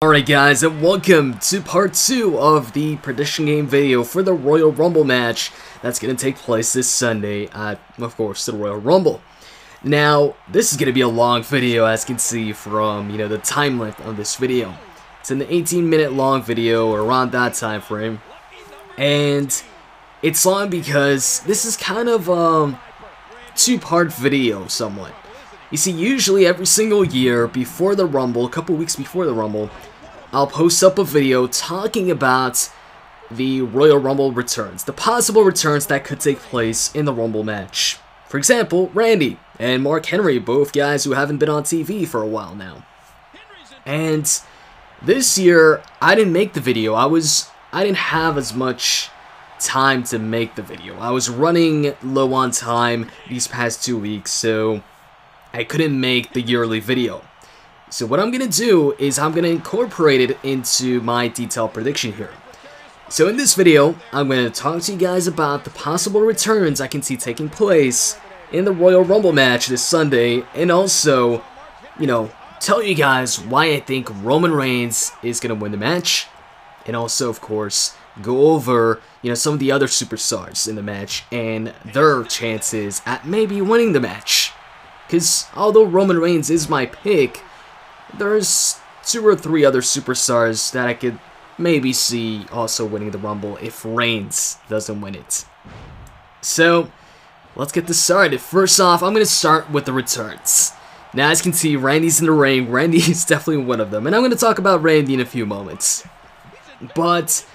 Alright guys, and welcome to part 2 of the prediction game video for the Royal Rumble match that's going to take place this Sunday at, of course, the Royal Rumble. Now, this is going to be a long video, as you can see from, the time length of this video. It's an 18-minute long video, or around that time frame. And it's long because this is kind of a two-part video, somewhat. You see, usually every single year before the Rumble, a couple weeks before the Rumble, I'll post up a video talking about the Royal Rumble returns, the possible returns that could take place in the Rumble match. For example, Randy and Mark Henry, both guys who haven't been on TV for a while now. And this year, I didn't make the video. I didn't have as much time to make the video. I was running low on time these past 2 weeks, so I couldn't make the yearly video. So what I'm going to do is I'm going to incorporate it into my detailed prediction here. So in this video, I'm going to talk to you guys about the possible returns I can see taking place in the Royal Rumble match this Sunday, and also, tell you guys why I think Roman Reigns is going to win the match, and also, of course, go over, some of the other superstars in the match and their chances at maybe winning the match. Because although Roman Reigns is my pick, there's 2 or 3 other superstars that I could maybe see also winning the Rumble if Reigns doesn't win it. So, let's get this started. First off, I'm going to start with the returns. Now, as you can see, Randy's in the ring. Randy is definitely one of them. And I'm going to talk about Randy in a few moments. But,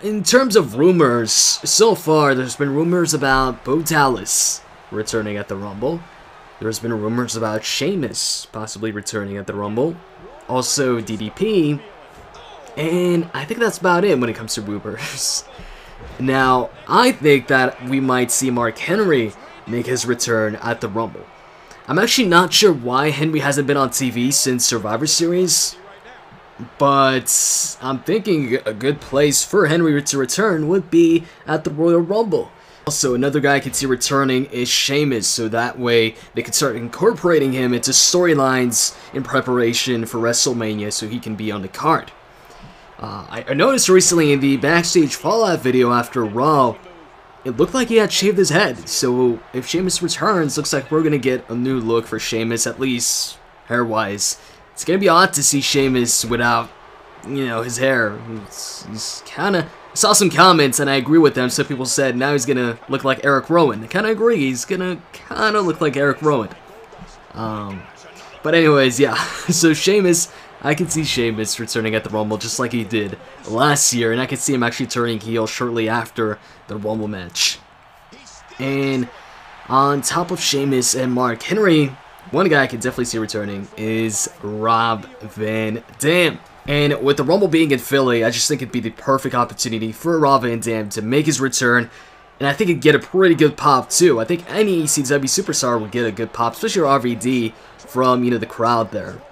in terms of rumors, so far, there's been rumors about Bo Dallas returning at the Rumble. There's been rumors about Sheamus possibly returning at the Rumble. Also DDP. And I think that's about it when it comes to rumors. Now, I think that we might see Mark Henry make his return at the Rumble. I'm actually not sure why Henry hasn't been on TV since Survivor Series, but I'm thinking a good place for Henry to return would be at the Royal Rumble. Also, another guy I could see returning is Sheamus, so that way they could start incorporating him into storylines in preparation for WrestleMania so he can be on the card. I noticed recently in the backstage Fallout video after Raw, it looked like he had shaved his head, so if Sheamus returns, looks like we're going to get a new look for Sheamus, at least hair-wise. It's going to be odd to see Sheamus without, his hair. He's kind of... I saw some comments and I agree with them. Some people said now he's gonna look like Eric Rowan. I kind of agree. He's gonna kind of look like Eric Rowan. But anyways, yeah. So Sheamus, I can see Sheamus returning at the Rumble just like he did last year, and I can see him actually turning heel shortly after the Rumble match. And on top of Sheamus and Mark Henry, one guy I can definitely see returning is Rob Van Dam. And with the Rumble being in Philly, I just think it'd be the perfect opportunity for Rob Van Dam to make his return. And I think it'd get a pretty good pop, too. I think any ECW superstar would get a good pop, especially RVD from, the crowd there.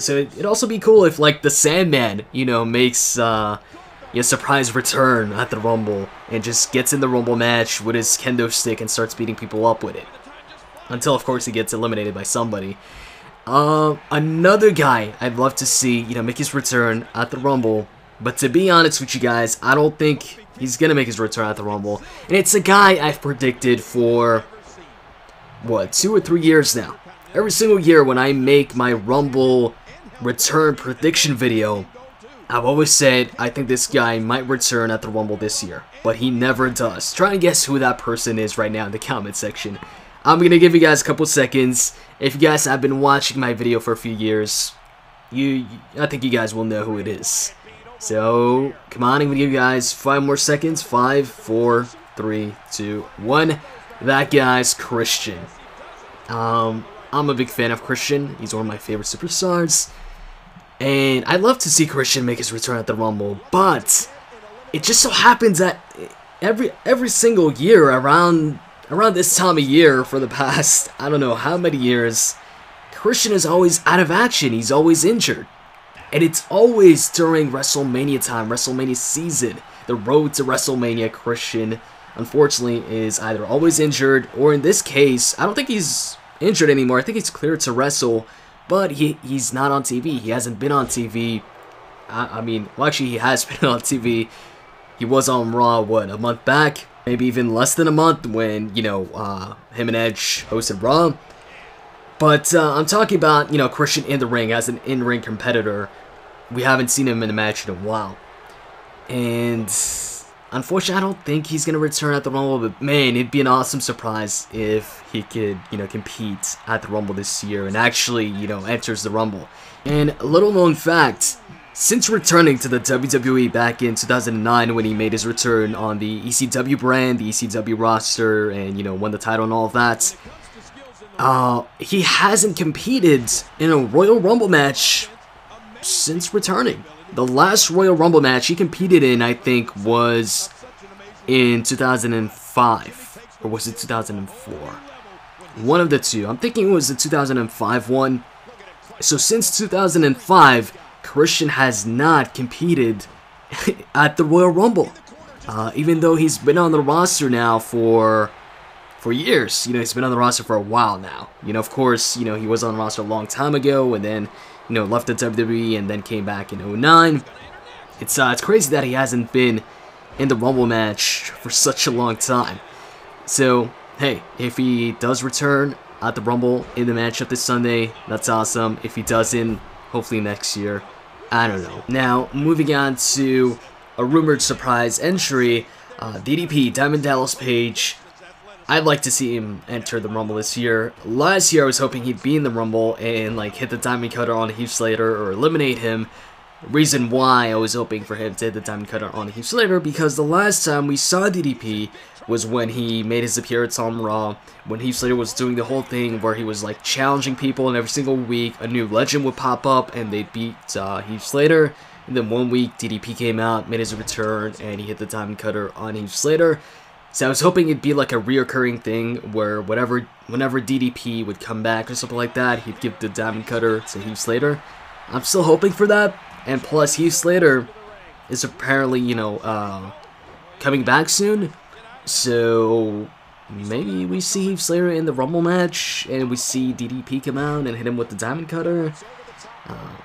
So it'd also be cool if, like, the Sandman, makes a surprise return at the Rumble and just gets in the Rumble match with his kendo stick and starts beating people up with it. Until, of course, he gets eliminated by somebody. Another guy I'd love to see, make his return at the Rumble, but to be honest with you guys, I don't think he's gonna make his return at the Rumble, and it's a guy I've predicted for, 2 or 3 years now. Every single year when I make my Rumble return prediction video, I've always said I think this guy might return at the Rumble this year, but he never does. Try and guess who that person is right now in the comment section. I'm going to give you guys a couple seconds. If you guys have been watching my video for a few years, I think you guys will know who it is. So, come on, I'm going to give you guys 5 more seconds. 5, 4, 3, 2, 1. That guy's Christian. I'm a big fan of Christian. He's one of my favorite superstars. And I'd love to see Christian make his return at the Rumble, but it just so happens that every single year around this time of year for the past, I don't know how many years, Christian is always out of action. He's always injured. And it's always during WrestleMania time, WrestleMania season. The road to WrestleMania, Christian, unfortunately, is either always injured, or in this case, I don't think he's injured anymore. I think he's cleared to wrestle, but he's not on TV. He hasn't been on TV. I mean, well, actually, he has been on TV. He was on Raw, what, a month back? Maybe even less than a month when, you know, him and Edge hosted Raw. But I'm talking about, you know, Christian in the ring as an in-ring competitor. We haven't seen him in a match in a while. And unfortunately, I don't think he's going to return at the Rumble. But man, it'd be an awesome surprise if he could, you know, compete at the Rumble this year and actually, you know, enters the Rumble. And a little known fact, since returning to the WWE back in 2009 when he made his return on the ECW brand, the ECW roster, and, you know, won the title and all of that, he hasn't competed in a Royal Rumble match since returning. The last Royal Rumble match he competed in, I think, was in 2005. Or was it 2004? One of the two. I'm thinking it was the 2005 one. So since 2005, Christian has not competed at the Royal Rumble. Even though he's been on the roster now for years. You know, he's been on the roster for a while now. You know, of course, you know, he was on the roster a long time ago and then, you know, left the WWE and then came back in 2009. It's crazy that he hasn't been in the Rumble match for such a long time. So, hey, if he does return at the Rumble in the matchup this Sunday, that's awesome. If he doesn't, hopefully next year. I don't know. Now, moving on to a rumored surprise entry, DDP, Diamond Dallas Page. I'd like to see him enter the Rumble this year. Last year, I was hoping he'd be in the Rumble and, like, hit the Diamond Cutter on Heath Slater or eliminate him. Reason why I was hoping for him to hit the Diamond Cutter on Heath Slater, because the last time we saw DDP was when he made his appearance on Raw, when Heath Slater was doing the whole thing where he was, like, challenging people, and every single week a new legend would pop up and they'd beat Heath Slater. And then one week, DDP came out, made his return, and he hit the Diamond Cutter on Heath Slater. So I was hoping it'd be like a reoccurring thing where whenever DDP would come back or something like that, he'd give the Diamond Cutter to Heath Slater. I'm still hoping for that. And plus, Heath Slater is apparently, you know, coming back soon. So maybe we see Heath Slater in the Rumble match and we see DDP come out and hit him with the Diamond Cutter.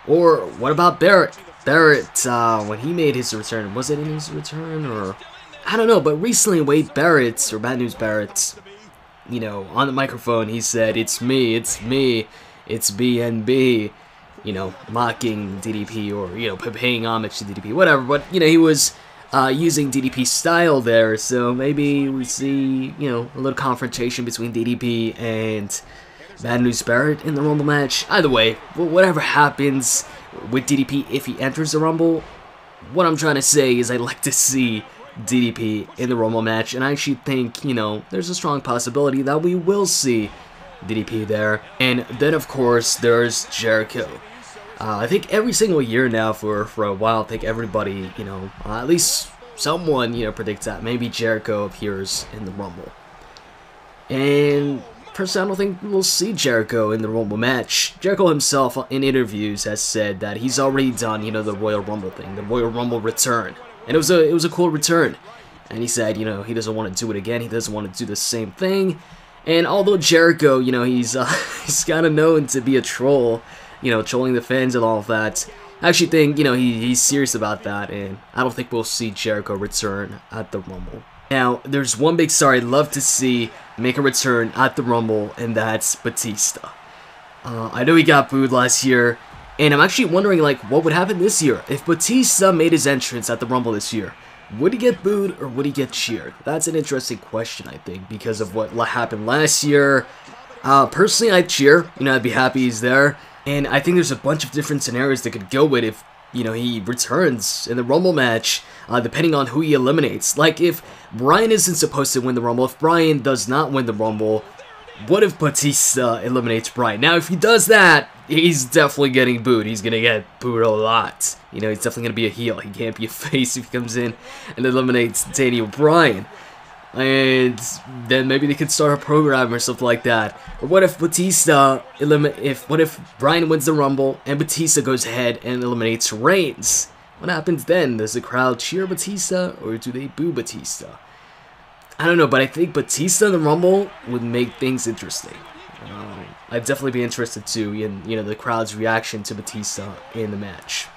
Or what about Barrett? Barrett, when he made his return, was it in his return or... I don't know, but recently Wade Barrett, or Bad News Barrett, you know, on the microphone, he said, it's me, it's BNB, you know, mocking DDP, or, you know, paying homage to DDP, whatever, but, you know, he was using DDP style there, so maybe we see, you know, a little confrontation between DDP and Bad News Barrett in the Rumble match. Either way, whatever happens with DDP if he enters the Rumble, what I'm trying to say is I'd like to see DDP in the Rumble match, and I actually think, you know, there's a strong possibility that we will see DDP there. And then, of course, there's Jericho. I think every single year now for a while, I think everybody, you know, at least someone, you know, predicts that maybe Jericho appears in the Rumble. And personally, I don't think we'll see Jericho in the Rumble match. Jericho himself in interviews has said that he's already done, you know, the Royal Rumble thing, the Royal Rumble return. And it was a cool return. And he said, you know, he doesn't want to do it again. He doesn't want to do the same thing. And although Jericho, you know, he's kind of known to be a troll, you know, trolling the fans and all of that, I actually think, you know, he's serious about that. And I don't think we'll see Jericho return at the Rumble. Now, there's one big star I'd love to see make a return at the Rumble, and that's Batista. I know he got booed last year. And I'm actually wondering, like, what would happen this year? If Batista made his entrance at the Rumble this year, would he get booed or would he get cheered? That's an interesting question, I think, because of what happened last year. Personally, I'd cheer. You know, I'd be happy he's there. And I think there's a bunch of different scenarios that could go with if, you know, he returns in the Rumble match, depending on who he eliminates. Like, if Bryan isn't supposed to win the Rumble, if Bryan does not win the Rumble, what if Batista eliminates Bryan? Now, if he does that, he's definitely getting booed. He's going to get booed a lot. You know, he's definitely going to be a heel. He can't be a face if he comes in and eliminates Daniel Bryan. And then maybe they could start a program or something like that. Or what if what if Bryan wins the Rumble and Batista goes ahead and eliminates Reigns? What happens then? Does the crowd cheer Batista or do they boo Batista? I don't know, but I think Batista in the Rumble would make things interesting. I'd definitely be interested too in the crowd's reaction to Batista in the match.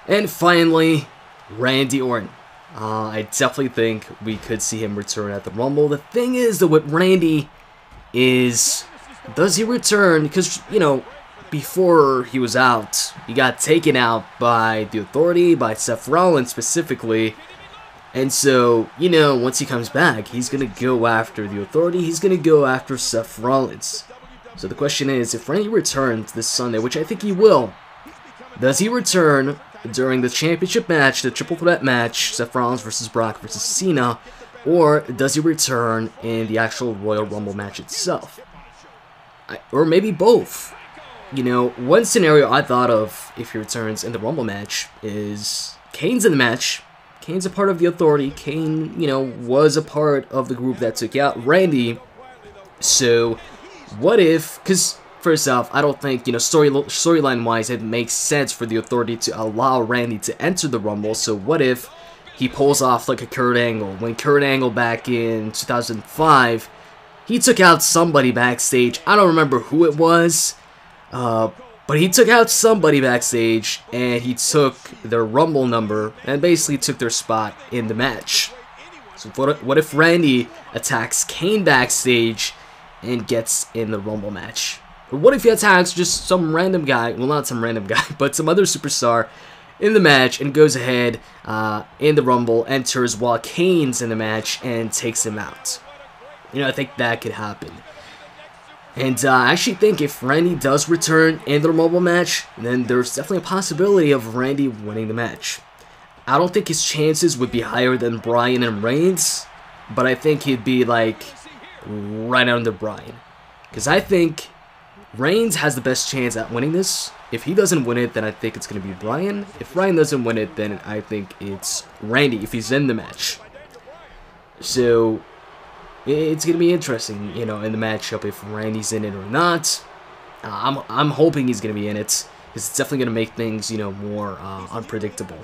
And finally, Randy Orton. I definitely think we could see him return at the Rumble. The thing is that with Randy is, does he return? Because, before he was out, he got taken out by the Authority, by Seth Rollins specifically. And so, once he comes back, he's going to go after the Authority. He's going to go after Seth Rollins. So the question is, if Randy returns this Sunday, which I think he will, does he return during the championship match, the triple threat match, Seth Rollins versus Brock versus Cena, or does he return in the actual Royal Rumble match itself? Or maybe both. One scenario I thought of if he returns in the Rumble match is Kane's in the match. Kane's a part of the Authority. Kane, was a part of the group that took out Randy. So, what if, because first off, I don't think, storyline-wise, it makes sense for the Authority to allow Randy to enter the Rumble. So what if he pulls off like a Kurt Angle? When Kurt Angle back in 2005, he took out somebody backstage. I don't remember who it was, but he took out somebody backstage, and he took their Rumble number, and basically took their spot in the match. So what if Randy attacks Kane backstage and gets in the Rumble match? Or what if he attacks just some random guy, well, not some random guy, but some other superstar in the match and goes ahead in the Rumble, enters while Kane's in the match and takes him out? I think that could happen. And I actually think if Randy does return in the Rumble match, then there's definitely a possibility of Randy winning the match. I don't think his chances would be higher than Bryan and Reigns, but I think he'd be like right under Bryan. Because I think Reigns has the best chance at winning this. If he doesn't win it, then I think it's going to be Bryan. If Bryan doesn't win it, then I think it's Randy if he's in the match. So it's going to be interesting, in the matchup if Randy's in it or not. I'm hoping he's going to be in it, because it's definitely going to make things, more unpredictable.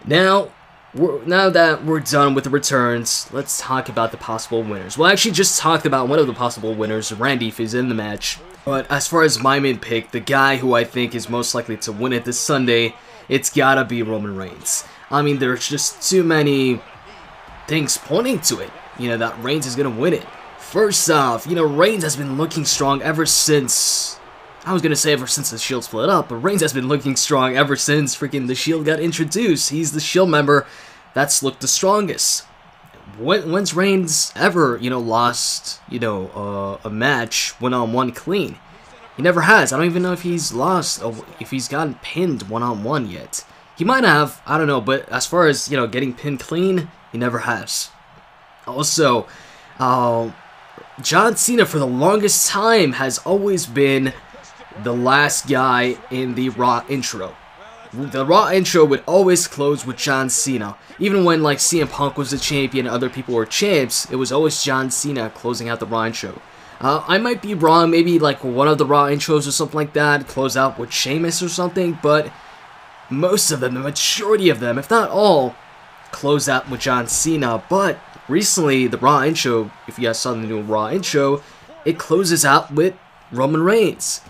Now that we're done with the returns, let's talk about the possible winners. Well, I actually just talked about one of the possible winners, Randy, if he's in the match. But as far as my main pick, the guy who I think is most likely to win it this Sunday, it's gotta be Roman Reigns. I mean, there's just too many things pointing to it, that Reigns is gonna win it. First off, Reigns has been looking strong ever since, I was gonna say ever since the Shield split up, but Reigns has been looking strong ever since freaking the Shield got introduced. He's the Shield member that's looked the strongest. When's Reigns ever, lost, a match one-on-one clean? He never has. I don't even know if he's lost, if he's gotten pinned one-on-one yet. He might have, I don't know, but as far as, getting pinned clean, he never has. Also, John Cena for the longest time has always been the last guy in the Raw intro. The Raw intro would always close with John Cena. Even when CM Punk was the champion and other people were champs, it was always John Cena closing out the Raw intro. I might be wrong, maybe one of the Raw intros or something like that, close out with Sheamus or something, but most of them, the majority of them, if not all, close out with John Cena. But recently, the Raw intro, if you guys saw the new Raw intro, it closes out with Roman Reigns.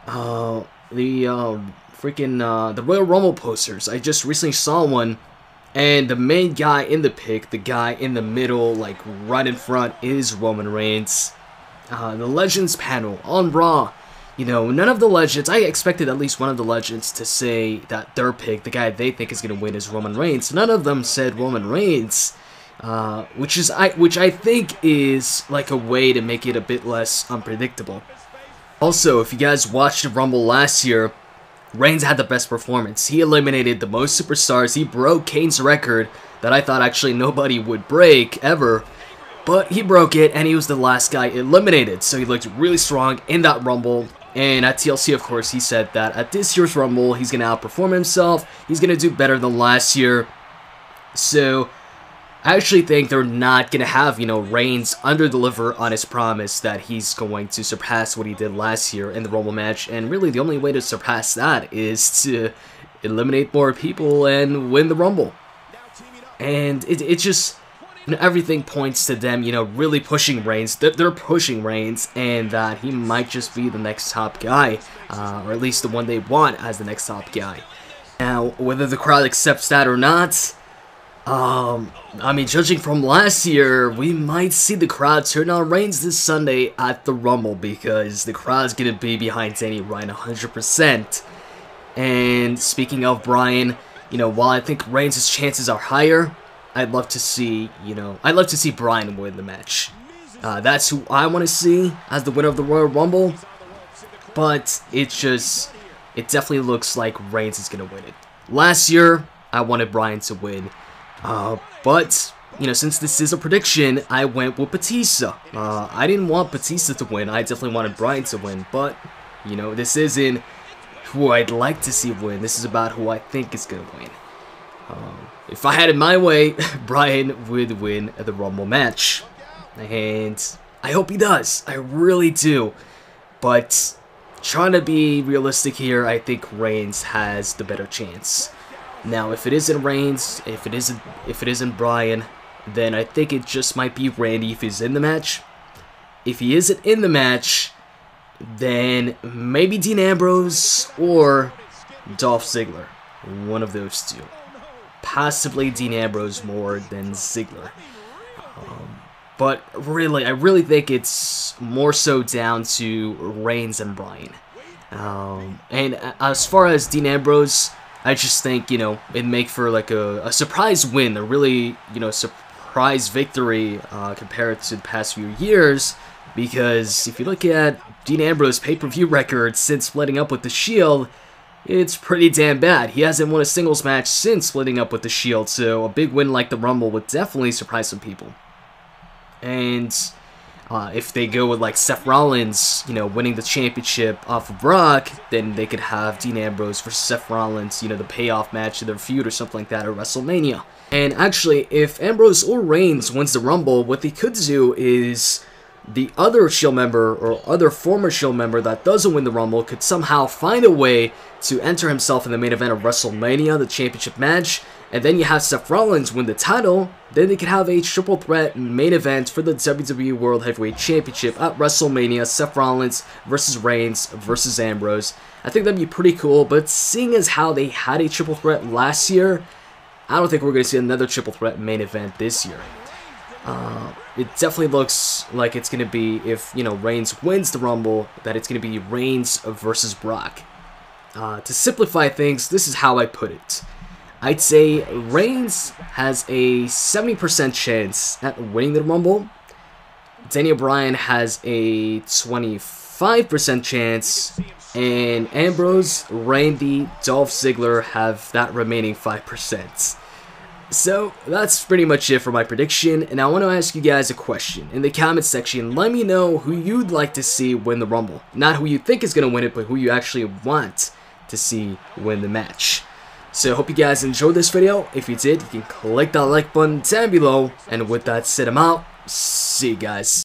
The Royal Rumble posters, I just recently saw one, and the main guy in the pic, the guy in the middle, right in front, is Roman Reigns. The Legends panel on Raw, none of the Legends, I expected at least one of the Legends to say that their pick, the guy they think is going to win, is Roman Reigns. None of them said Roman Reigns, which I think is a way to make it a bit less unpredictable. Also, if you guys watched the Rumble last year, Reigns had the best performance. He eliminated the most superstars. He broke Kane's record that I thought actually nobody would break ever. But he broke it, and he was the last guy eliminated. So he looked really strong in that Rumble. And at TLC, of course, he said that at this year's Rumble, he's going to outperform himself. He's going to do better than last year. So I actually think they're not going to have, Reigns under-deliver on his promise that he's going to surpass what he did last year in the Rumble match. And really, the only way to surpass that is to eliminate more people and win the Rumble. And it just, And everything points to them, really pushing Reigns. They're pushing Reigns, and that he might just be the next top guy, or at least the one they want as the next top guy. Now, whether the crowd accepts that or not, I mean, judging from last year, we might see the crowd turn on Reigns this Sunday at the Rumble, because the crowd's gonna be behind Danny Bryan 100%. And speaking of Bryan, while I think Reigns' chances are higher, I'd love to see, Bryan win the match. That's who I want to see as the winner of the Royal Rumble, but it definitely looks like Reigns is gonna win it. Last year, I wanted Bryan to win. But, since this is a prediction, I went with Batista. I didn't want Batista to win. I definitely wanted Bryan to win. But, this isn't who I'd like to see win. This is about who I think is going to win. If I had it my way, Bryan would win the Rumble match. And I hope he does. I really do. But, trying to be realistic here, I think Reigns has the better chance. Now, if it isn't Reigns, if it isn't Bryan, then I think it just might be Randy if he's in the match. If he isn't in the match, then maybe Dean Ambrose or Dolph Ziggler. One of those two. Possibly Dean Ambrose more than Ziggler. But really, I really think it's more so down to Reigns and Bryan. And as far as Dean Ambrose, I just think, it'd make for like a surprise win, a really, surprise victory compared to the past few years. Because if you look at Dean Ambrose's pay-per-view record since splitting up with the Shield, it's pretty damn bad. He hasn't won a singles match since splitting up with the Shield, so a big win like the Rumble would definitely surprise some people. And if they go with like Seth Rollins, winning the championship off of Brock, then they could have Dean Ambrose versus Seth Rollins, the payoff match of their feud or something like that at WrestleMania. And actually, if Ambrose or Reigns wins the Rumble, what they could do is the other Shield member or other former Shield member that doesn't win the Rumble could somehow find a way to enter himself in the main event of WrestleMania, the championship match, and then you have Seth Rollins win the title. Then they could have a triple threat main event for the WWE World Heavyweight Championship at WrestleMania, Seth Rollins versus Reigns versus Ambrose. I think that'd be pretty cool, but seeing as how they had a triple threat last year, I don't think we're going to see another triple threat main event this year. It definitely looks like it's going to be, if, Reigns wins the Rumble, that it's going to be Reigns versus Brock. To simplify things, this is how I put it. I'd say Reigns has a 70% chance at winning the Rumble. Daniel Bryan has a 25% chance. And Ambrose, Randy, Dolph Ziggler have that remaining 5%. So, that's pretty much it for my prediction, and I want to ask you guys a question. In the comment section, let me know who you'd like to see win the Rumble. Not who you think is going to win it, but who you actually want to see win the match. So, I hope you guys enjoyed this video. If you did, you can click that like button down below, and with that said, I'm out. See you guys.